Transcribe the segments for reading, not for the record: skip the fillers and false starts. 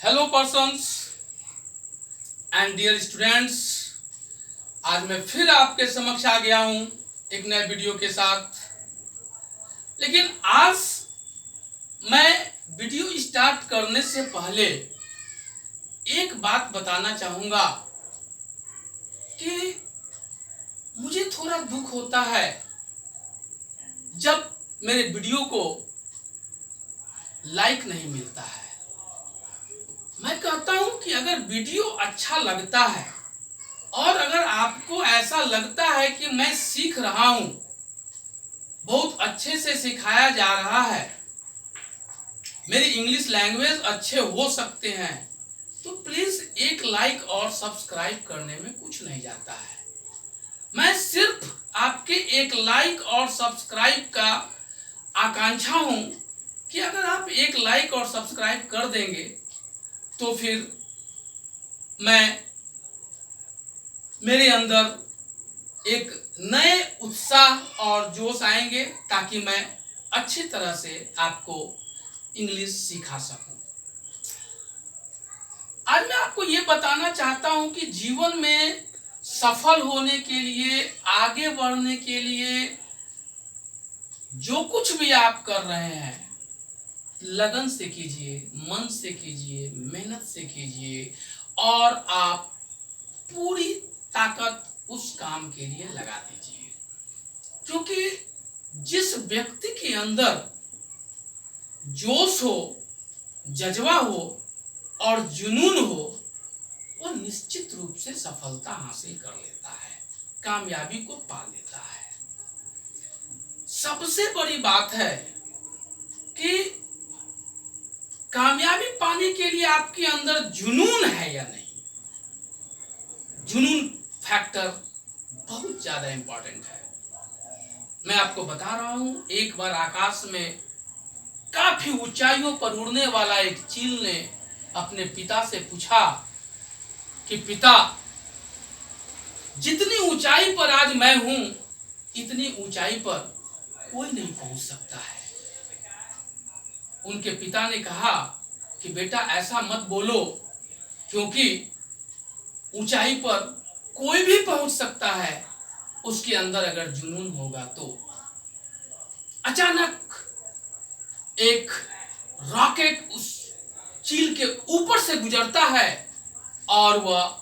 Hello persons and dear students, आज मैं फिर आपके समक्ष आ गया हूं एक नए वीडियो के साथ। लेकिन आज मैं वीडियो स्टार्ट करने से पहले एक बात बताना चाहूंगा कि मुझे थोड़ा दुख होता है जब मेरे वीडियो को लाइक नहीं मिलता है। मैं कहता हूं कि अगर वीडियो अच्छा लगता है और अगर आपको ऐसा लगता है कि मैं सीख रहा हूं, बहुत अच्छे से सिखाया जा रहा है, मेरी इंग्लिश लैंग्वेज अच्छे हो सकते हैं, तो प्लीज एक लाइक और सब्सक्राइब करने में कुछ नहीं जाता है। मैं सिर्फ आपके एक लाइक और सब्सक्राइब का आकांक्षा हूं कि अगर आप एक लाइक और सब्सक्राइब कर देंगे तो फिर मेरे अंदर एक नए उत्साह और जोश आएंगे ताकि मैं अच्छी तरह से आपको इंग्लिश सिखा सकूं। आज मैं आपको ये बताना चाहता हूं कि जीवन में सफल होने के लिए, आगे बढ़ने के लिए जो कुछ भी आप कर रहे हैं, लगन से कीजिए, मन से कीजिए, मेहनत से कीजिए और आप पूरी ताकत उस काम के लिए लगा दीजिए। क्योंकि जिस व्यक्ति के अंदर जोश हो, जज्बा हो और जुनून हो, वो निश्चित रूप से सफलता हासिल कर लेता है, कामयाबी को पा लेता है। सबसे बड़ी बात है कि कामयाबी पाने के लिए आपके अंदर जुनून है या नहीं। जुनून फैक्टर बहुत ज्यादा इंपॉर्टेंट है। मैं आपको बता रहा हूं, एक बार आकाश में काफी ऊंचाइयों पर उड़ने वाला एक चील ने अपने पिता से पूछा कि पिता, जितनी ऊंचाई पर आज मैं हूं, इतनी ऊंचाई पर कोई नहीं पहुंच सकता है। उनके पिता ने कहा कि बेटा ऐसा मत बोलो, क्योंकि ऊंचाई पर कोई भी पहुंच सकता है, उसके अंदर अगर जुनून होगा तो। अचानक एक रॉकेट उस चील के ऊपर से गुजरता है और वह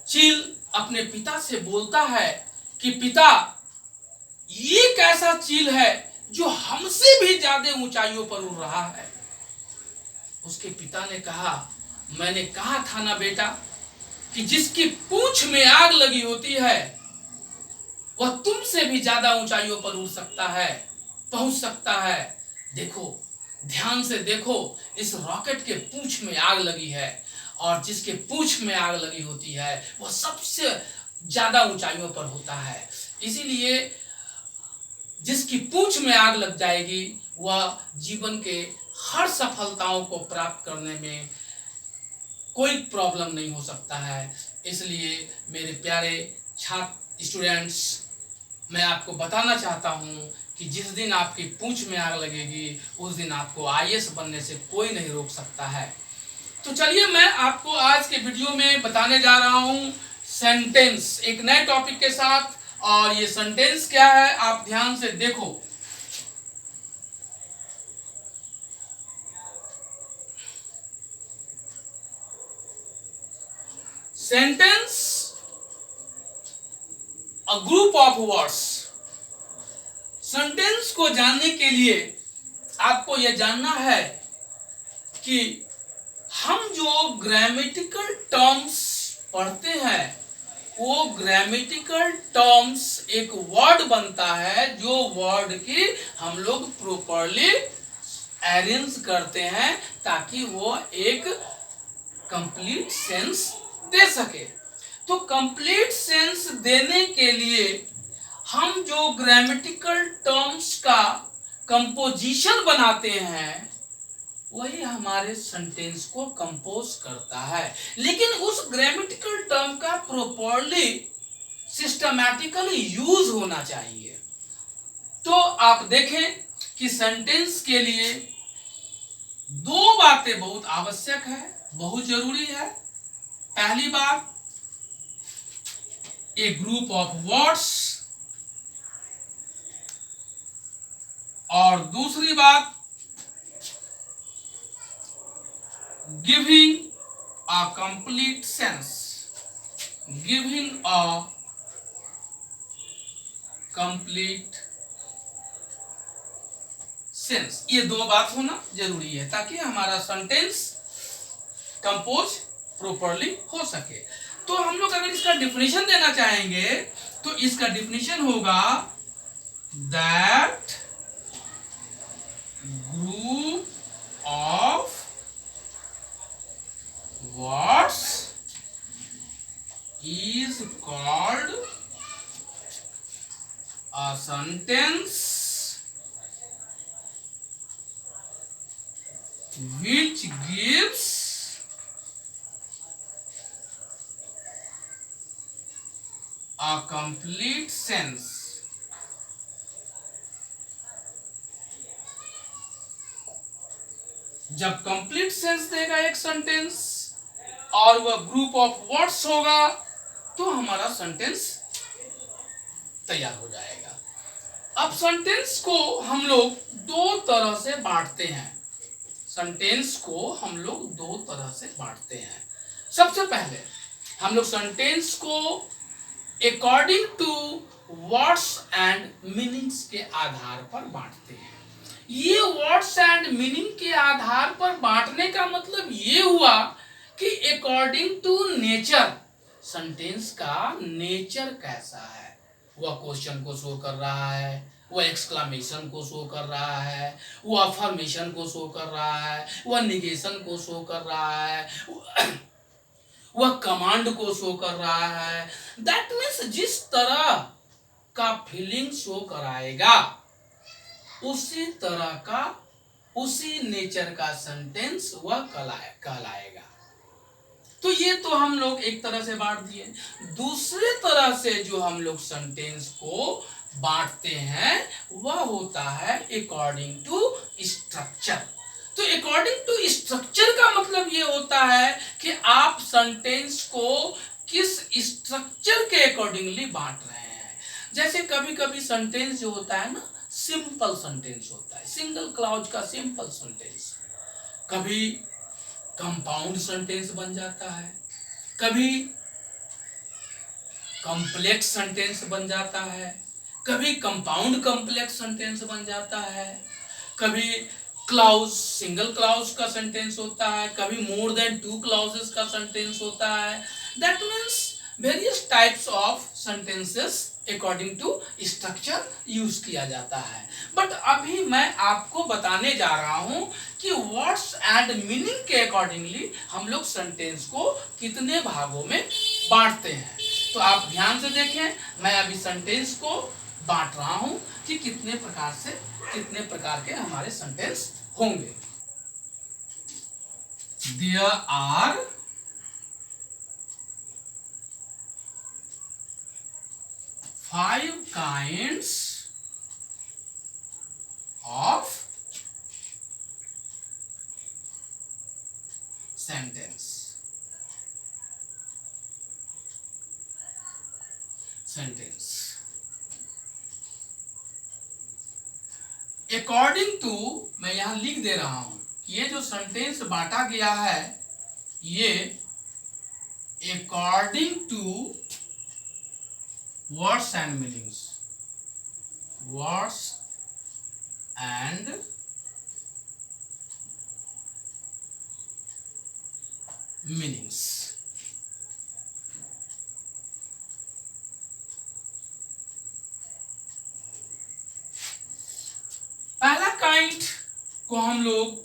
चील अपने पिता से बोलता है कि पिता, ये कैसा चील है जो हमसे भी ज्यादा ऊंचाइयों पर उड़ रहा है। उसके पिता ने कहा, मैंने कहा था ना बेटा कि जिसकी पूंछ में आग लगी होती है वह तुमसे भी ज्यादा ऊंचाइयों पर उड़ सकता है, पहुंच सकता है। देखो, ध्यान से देखो, इस रॉकेट के पूंछ में आग लगी है और जिसके पूंछ में आग लगी होती है वह सबसे ज्यादा ऊंचाइयों पर होता है। इसीलिए जिसकी पूंछ में आग लग जाएगी वह जीवन के हर सफलताओं को प्राप्त करने में कोई प्रॉब्लम नहीं हो सकता है। इसलिए मेरे प्यारे छात्र स्टूडेंट्स, मैं आपको बताना चाहता हूं कि जिस दिन आपकी पूंछ में आग लगेगी उस दिन आपको आईएएस बनने से कोई नहीं रोक सकता है। तो चलिए, मैं आपको आज के वीडियो में बताने जा रहा हूं सेंटेंस, एक नए टॉपिक के साथ। और ये सेंटेंस क्या है, आप ध्यान से देखो। Sentence a group of words. Sentence को जानने के लिए आपको यह जानना है कि हम जो ग्रामेटिकल टर्म्स पढ़ते हैं, वो ग्रामेटिकल टर्म्स एक वर्ड बनता है जो वर्ड की हम लोग प्रॉपर्ली अरेंज करते हैं ताकि वो एक कंप्लीट सेंस दे सके। तो कंप्लीट सेंस देने के लिए हम जो ग्रामेटिकल टर्म्स का कंपोजिशन बनाते हैं वही हमारे सेंटेंस को कंपोज करता है। लेकिन उस ग्रामेटिकल टर्म का प्रॉपर्ली सिस्टमैटिकली यूज होना चाहिए। तो आप देखें कि सेंटेंस के लिए दो बातें बहुत आवश्यक है, बहुत जरूरी है। पहली बात, ए ग्रुप ऑफ वर्ड्स, और दूसरी बात, giving a complete sense, giving a complete sense. ये दो बात होना जरूरी है ताकि हमारा सेंटेंस कंपोज प्रॉपर्ली हो सके। तो हम लोग अगर इसका डिफिनेशन देना चाहेंगे तो इसका डिफिनेशन होगा that group of words is called a sentence which gives a complete sense। जब कंप्लीट सेंस देगा एक सेंटेंस और वह ग्रुप ऑफ वर्ड्स होगा तो हमारा सेंटेंस तैयार हो जाएगा। अब सेंटेंस को हम लोग दो तरह से बांटते हैं। सेंटेंस को हम लोग दो तरह से बांटते हैं। सबसे पहले हम लोग सेंटेंस को according to words and meanings के आधार पर बांटते हैं। ये वर्ड्स एंड मीनिंग के आधार पर बांटने का मतलब ये हुआ कि अकॉर्डिंग टू नेचर, सेंटेंस का नेचर कैसा है, वह क्वेश्चन को शो कर रहा है, वह एक्सक्लामेशन को शो कर रहा है, वह अफर्मेशन को शो कर रहा है, वह निगेशन को शो कर रहा है, वह कमांड को शो कर रहा है। दैट मीन्स जिस तरह का फीलिंग शो कराएगा उसी तरह का, उसी नेचर का सेंटेंस वह कहलाएगा। तो ये तो हम लोग एक तरह से बांट दिए। दूसरे तरह से जो हम लोग सेंटेंस को बांटते हैं वह होता है अकॉर्डिंग टू स्ट्रक्चर। तो अकॉर्डिंग टू स्ट्रक्चर का मतलब ये होता है कि आप सेंटेंस को किस स्ट्रक्चर के अकॉर्डिंगली बांट रहे हैं। जैसे कभी कभी सेंटेंस जो होता है ना, सिंपल सेंटेंस होता है, सिंगल क्लॉज का सिंपल सेंटेंस, कभी कंपाउंड सेंटेंस बन जाता है, कभी कॉम्प्लेक्स सेंटेंस बन जाता है, कभी कंपाउंड कॉम्प्लेक्स सेंटेंस बन जाता है, कभी क्लाउज सिंगल क्लाउज का सेंटेंस होता है, कभी मोर देन टू क्लाउजेस का सेंटेंस होता है। That means various types of sentences according to structure use किया जाता है। बट अभी मैं आपको बताने जा रहा हूं कि वर्ड्स एंड मीनिंग के अकॉर्डिंगली हम लोग सेंटेंस को कितने भागों में बांटते हैं। तो आप ध्यान से देखें, मैं अभी सेंटेंस को बांट रहा हूं कि कितने प्रकार के हमारे सेंटेंस होंगे। There are 5 kinds of sentence। According to, मैं यहां लिख दे रहा हूं, ये जो सेंटेंस बांटा गया है ये according to words and meanings, words and meanings. पहला काइंड को हम लोग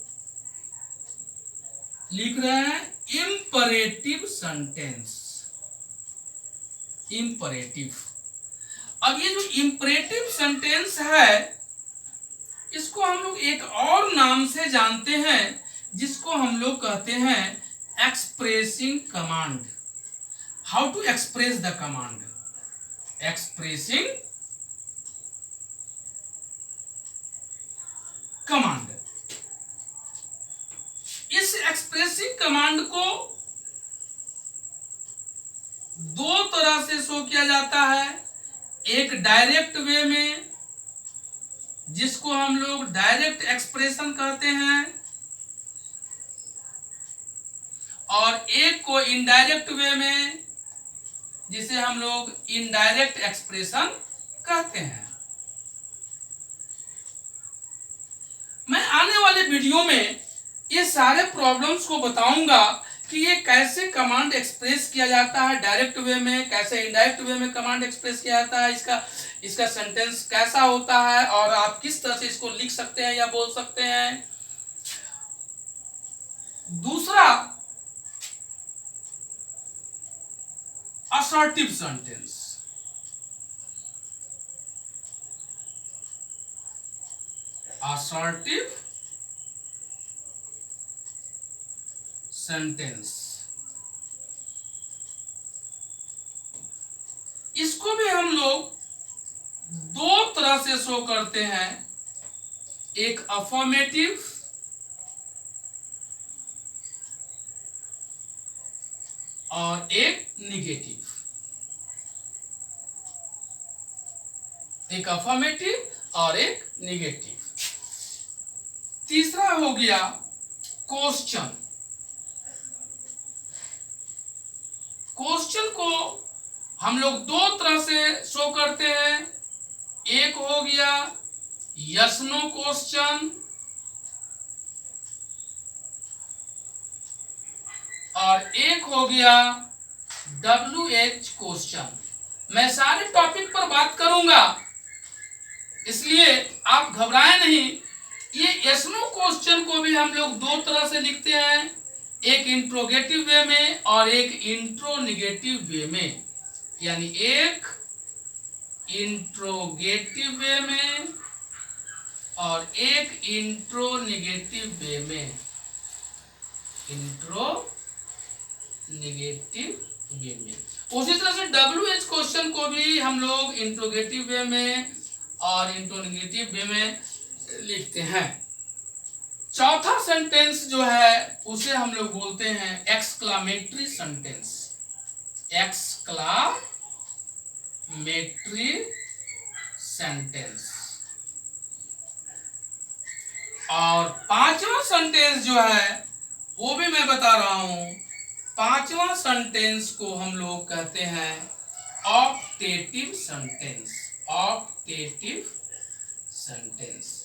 लिख रहे हैं इंपरेटिव सेंटेंस। इंपरेटिव। अब ये जो इंपरेटिव सेंटेंस है इसको हम लोग एक और नाम से जानते हैं जिसको हम लोग कहते हैं expressing command. How to express the command? Expressing command. Expressing command को दो तरह से शो किया जाता है। एक डायरेक्ट वे में, जिसको हम लोग डायरेक्ट एक्सप्रेशन कहते हैं, और एक को इनडायरेक्ट वे में, जिसे हम लोग इनडायरेक्ट एक्सप्रेशन कहते हैं। मैं आने वाले वीडियो में ये सारे प्रॉब्लम्स को बताऊंगा कि ये कैसे कमांड एक्सप्रेस किया जाता है डायरेक्ट वे में, कैसे इनडायरेक्ट वे में कमांड एक्सप्रेस किया जाता है, इसका सेंटेंस कैसा होता है, और आप किस तरह से इसको लिख सकते हैं या बोल सकते हैं। दूसरा, असर्टिव सेंटेंस। असर्टिव सेंटेंस, इसको भी हम लोग दो तरह से शो करते हैं। एक अफर्मेटिव और एक निगेटिव। एक अफर्मेटिव और एक निगेटिव। तीसरा हो गया क्वेश्चन। क्वेश्चन को हम लोग दो तरह से शो करते हैं। एक हो गया यस नो क्वेश्चन, और एक हो गया WH क्वेश्चन। मैं सारे टॉपिक पर बात करूंगा, इसलिए आप घबराएं नहीं। ये यस नो क्वेश्चन को भी हम लोग दो तरह से लिखते हैं, एक इंट्रोगेटिव वे में और एक इंट्रोनिगेटिव वे में। यानी एक इंट्रोगेटिव वे में और एक इंट्रोनिगेटिव वे में। इंट्रो नेगेटिव वे में। उसी तरह से WH क्वेश्चन को भी हम लोग इंट्रोगेटिव वे में और इंट्रोनेगेटिव वे में लिखते हैं। चौथा सेंटेंस जो है उसे हम लोग बोलते हैं एक्सक्लामेटरी सेंटेंस। Exclamatory sentence. और पांचवा सेंटेंस जो है वो भी मैं बता रहा हूं। पांचवा सेंटेंस को हम लोग कहते हैं ऑप्टेटिव सेंटेंस। Optative sentence.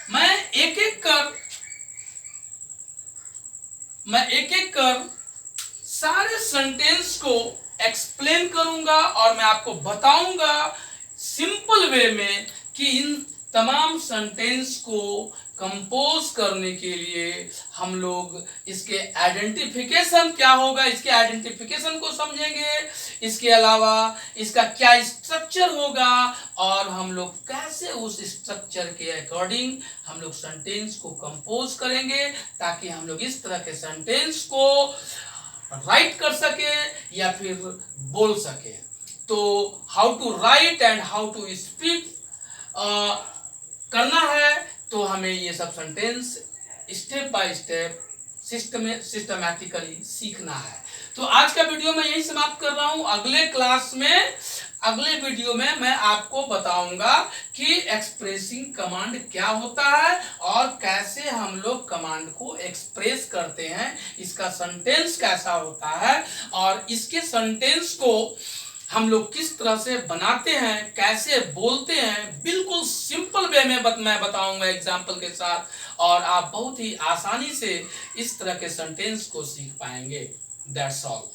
मैं एक एक कर सारे सेंटेंस को एक्सप्लेन करूंगा और मैं आपको बताऊंगा सिंपल वे में कि इन तमाम सेंटेंस को कंपोज करने के लिए हम लोग इसके आइडेंटिफिकेशन क्या होगा, इसके आइडेंटिफिकेशन को समझेंगे। इसके अलावा इसका क्या स्ट्रक्चर होगा और हम लोग कैसे उस स्ट्रक्चर के अकॉर्डिंग हम लोग सेंटेंस को कंपोज करेंगे, ताकि हम लोग इस तरह के सेंटेंस को राइट कर सके या फिर बोल सके। तो how to write and how to speak करना है, तो हमें ये सब sentence step by step systematically सीखना है। तो आज का वीडियो मैं यही समाप्त कर रहा हूं। अगले क्लास में, अगले वीडियो में मैं आपको बताऊंगा कि एक्सप्रेसिंग कमांड क्या होता है और कैसे हम लोग कमांड को एक्सप्रेस करते हैं, इसका सेंटेंस कैसा होता है और इसके सेंटेंस को हम लोग किस तरह से बनाते हैं, कैसे बोलते हैं, बिल्कुल सिंपल वे में मैं बताऊंगा एग्जाम्पल के साथ, और आप बहुत ही आसानी से इस तरह के सेंटेंस को सीख पाएंगे। That's all.